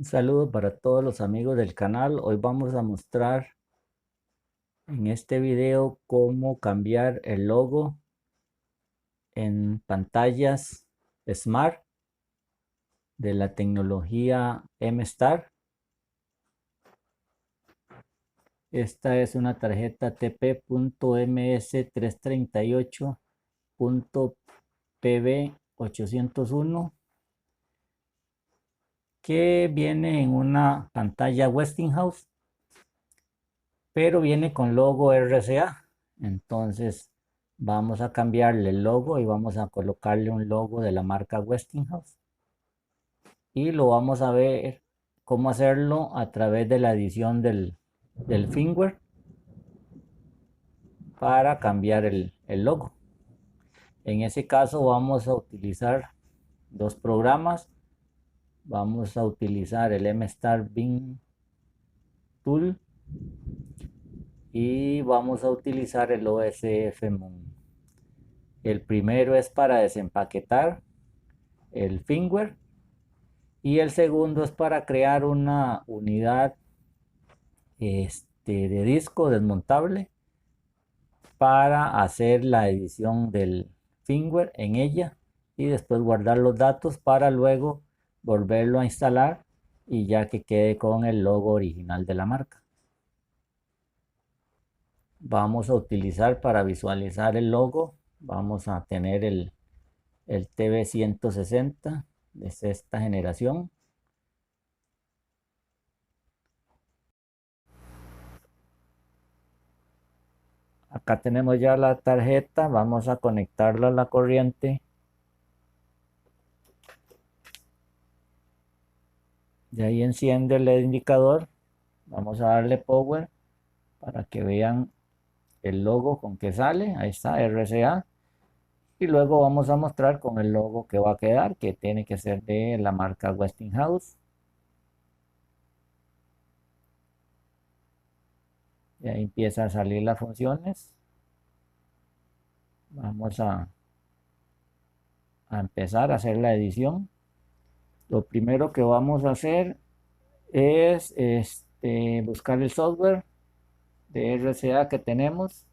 Un saludo para todos los amigos del canal. Hoy vamos a mostrar en este video cómo cambiar el logo en pantallas Smart de la tecnología M-Star. Esta es una tarjeta TP.ms338.PB801 que viene en una pantalla Westinghouse, pero viene con logo RCA. Entonces vamos a cambiarle el logo y vamos a colocarle un logo de la marca Westinghouse. Y lo vamos a ver cómo hacerlo a través de la edición del firmware para cambiar el logo. En ese caso vamos a utilizar dos programas. Vamos a utilizar el M-Star Bin Tool y vamos a utilizar el OSF Moon. El primero es para desempaquetar el firmware y el segundo es para crear una unidad de disco desmontable para hacer la edición del firmware en ella y después guardar los datos para luego volverlo a instalar y ya que quede con el logo original de la marca. Vamos a utilizar para visualizar el logo, vamos a tener el TB160 de sexta generación. Acá tenemos ya la tarjeta, vamos a conectarla a la corriente. De ahí enciende el indicador. Vamos a darle power para que vean el logo con que sale. Ahí está, RCA. Y luego vamos a mostrar con el logo que va a quedar, que tiene que ser de la marca Westinghouse. Y ahí empieza a salir las funciones. Vamos a empezar a hacer la edición. Lo primero que vamos a hacer es buscar el software de RCA que tenemos.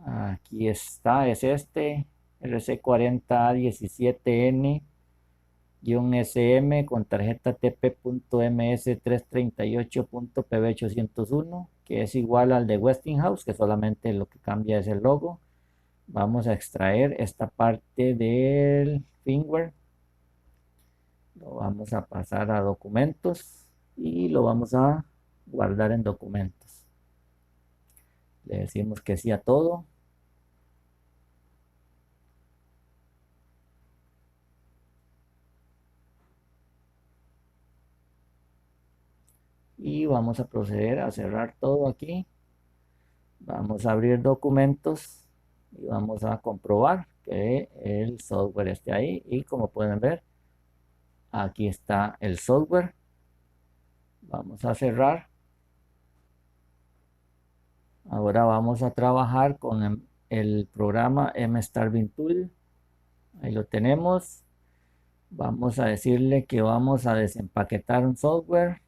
Aquí está, es este RC40A17N-SM con tarjeta TP.ms338.PB801, que es igual al de Westinghouse, que solamente lo que cambia es el logo. Vamos a extraer esta parte del firmware, lo vamos a pasar a documentos y lo vamos a guardar en documentos. Le decimos que sí a todo. Y vamos a proceder a cerrar todo aquí. Vamos a abrir documentos y vamos a comprobar que el software esté ahí. Y como pueden ver, aquí está el software. Vamos a cerrar. Ahora vamos a trabajar con el programa M-Star Bin Tool. Ahí lo tenemos. Vamos a decirle que vamos a desempaquetar un software.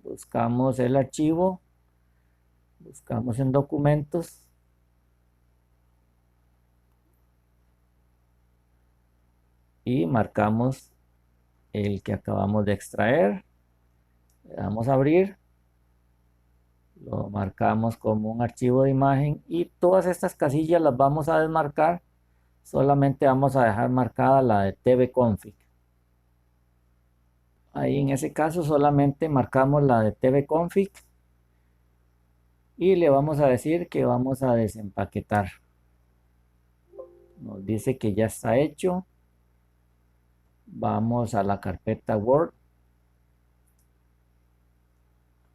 Buscamos el archivo. Buscamos en documentos. Y marcamos el que acabamos de extraer. Le damos a abrir. Lo marcamos como un archivo de imagen y todas estas casillas las vamos a desmarcar. Solamente vamos a dejar marcada la de tvconfig. Ahí en ese caso solamente marcamos la de tvconfig y le vamos a decir que vamos a desempaquetar. Nos dice que ya está hecho. Vamos a la carpeta Word.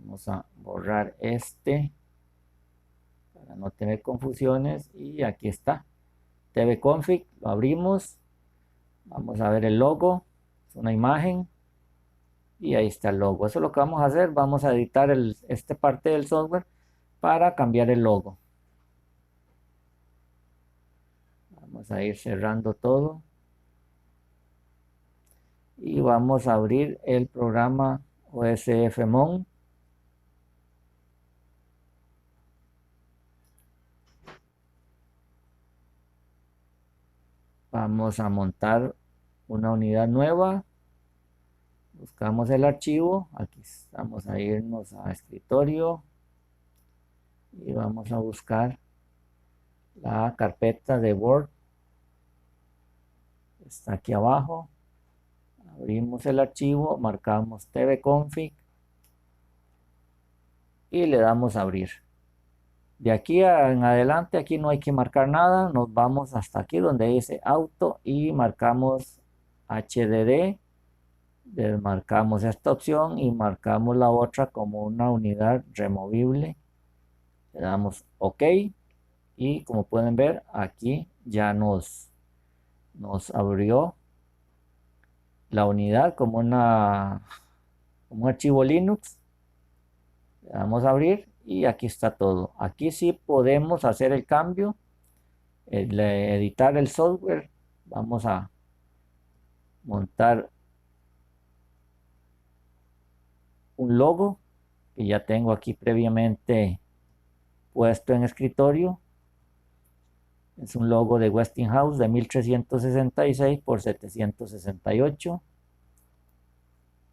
Vamos a borrar para no tener confusiones y aquí está. tvconfig, lo abrimos. Vamos a ver el logo. Es una imagen. Y ahí está el logo. Eso es lo que vamos a hacer. Vamos a editar esta parte del software para cambiar el logo. Vamos a ir cerrando todo. y vamos a abrir el programa OSFMon. Vamos a montar una unidad nueva. Buscamos el archivo. Aquí vamos a irnos a escritorio y vamos a buscar la carpeta de Word. Está aquí abajo. Abrimos el archivo, marcamos tvconfig y le damos a abrir. De aquí en adelante, aquí no hay que marcar nada. Nos vamos hasta aquí donde dice auto y marcamos HDD. Desmarcamos esta opción y marcamos la otra como una unidad removible. Le damos OK y como pueden ver aquí ya nos abrió la unidad como un archivo Linux. Le damos a abrir y aquí está todo. Aquí sí podemos hacer el cambio, editar el software. Vamos a montar un logo que ya tengo aquí previamente puesto en escritorio. Es un logo de Westinghouse de 1366 por 768.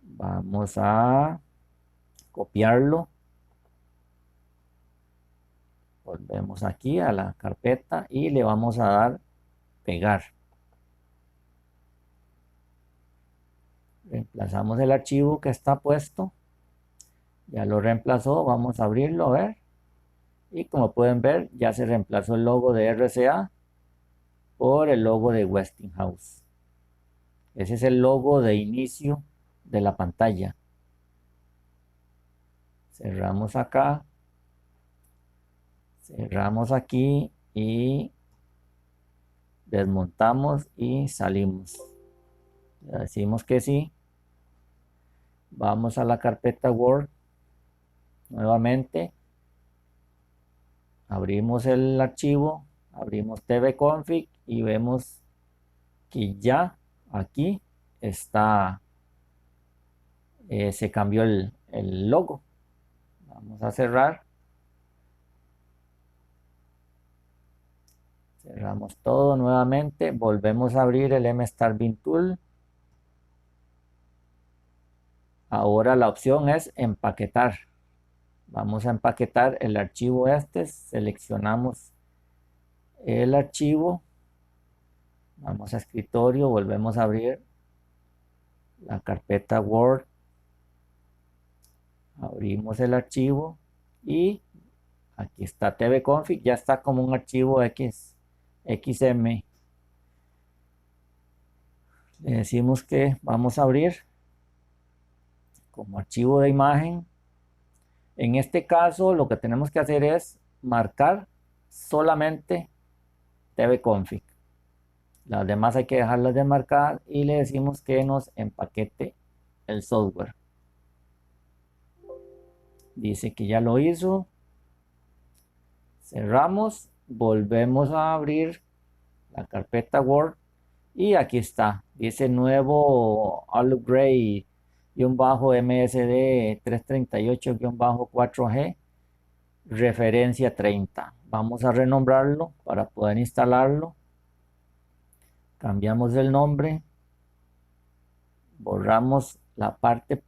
Vamos a copiarlo. Volvemos aquí a la carpeta y le vamos a dar pegar. Reemplazamos el archivo que está puesto. Ya lo reemplazó. Vamos a abrirlo a ver. Y como pueden ver, ya se reemplazó el logo de RCA por el logo de Westinghouse. Ese es el logo de inicio de la pantalla. Cerramos acá. Cerramos aquí y desmontamos y salimos. Le decimos que sí. Vamos a la carpeta Word. Nuevamente. Abrimos el archivo. Abrimos tvconfig y vemos que ya aquí está. Se cambió el logo. Vamos a cerrar. Cerramos todo nuevamente. Volvemos a abrir el MStarBin Tool. Ahora la opción es empaquetar. Vamos a empaquetar el archivo este. Seleccionamos el archivo. Vamos a escritorio. Volvemos a abrir la carpeta Word. Abrimos el archivo. Y aquí está tvconfig. Ya está como un archivo XM. Le decimos que vamos a abrir como archivo de imagen. En este caso lo que tenemos que hacer es marcar solamente tvconfig. Las demás hay que dejarlas de marcar y le decimos que nos empaquete el software. Dice que ya lo hizo. Cerramos, volvemos a abrir la carpeta Word y aquí está. Dice nuevo Upgrade-MSD 338-4G referencia 30. Vamos a renombrarlo para poder instalarlo. Cambiamos el nombre. Borramos la parte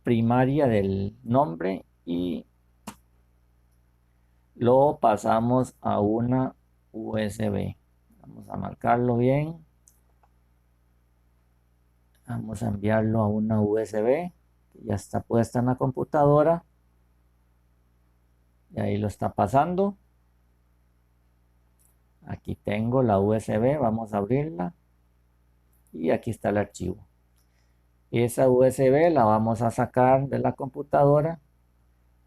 primaria del nombre y lo pasamos a una USB. Vamos a marcarlo bien. Vamos a enviarlo a una USB que ya está puesta en la computadora. Y ahí lo está pasando. Aquí tengo la USB. Vamos a abrirla. Y aquí está el archivo. Esa USB la vamos a sacar de la computadora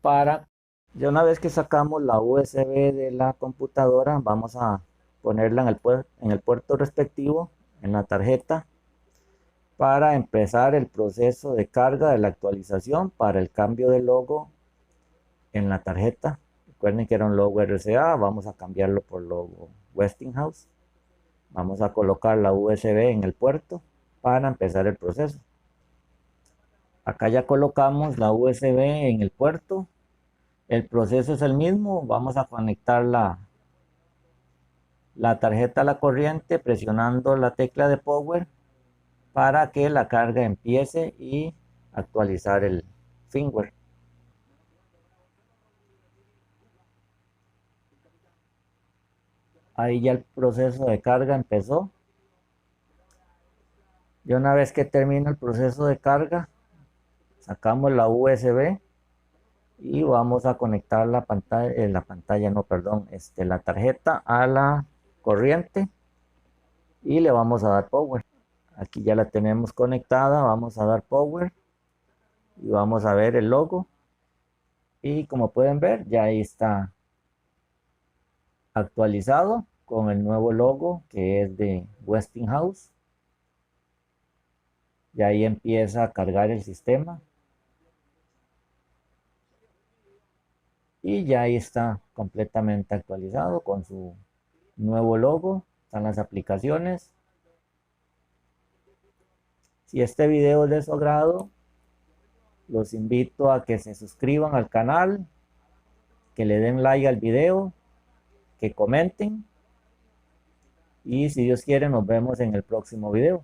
para... Ya una vez que sacamos la USB de la computadora, vamos a ponerla en el puerto respectivo, en la tarjeta, para empezar el proceso de carga de la actualización para el cambio de logo en la tarjeta. Recuerden que era un logo RCA, vamos a cambiarlo por logo Westinghouse. Vamos a colocar la USB en el puerto. para empezar el proceso. Acá ya colocamos la USB en el puerto. El proceso es el mismo. Vamos a conectar la tarjeta a la corriente presionando la tecla de power para que la carga empiece y actualizar el firmware. Ahí ya el proceso de carga empezó. Y una vez que termina el proceso de carga, sacamos la USB y vamos a conectar la tarjeta a la corriente y le vamos a dar power. Aquí ya la tenemos conectada, vamos a dar power y vamos a ver el logo. Y como pueden ver, ya ahí está actualizado con el nuevo logo que es de Westinghouse. Y ahí empieza a cargar el sistema. Y ya ahí está completamente actualizado con su nuevo logo. Están las aplicaciones. Si este video es de su agrado, los invito a que se suscriban al canal, que le den like al video, que comenten. Y si Dios quiere, nos vemos en el próximo video.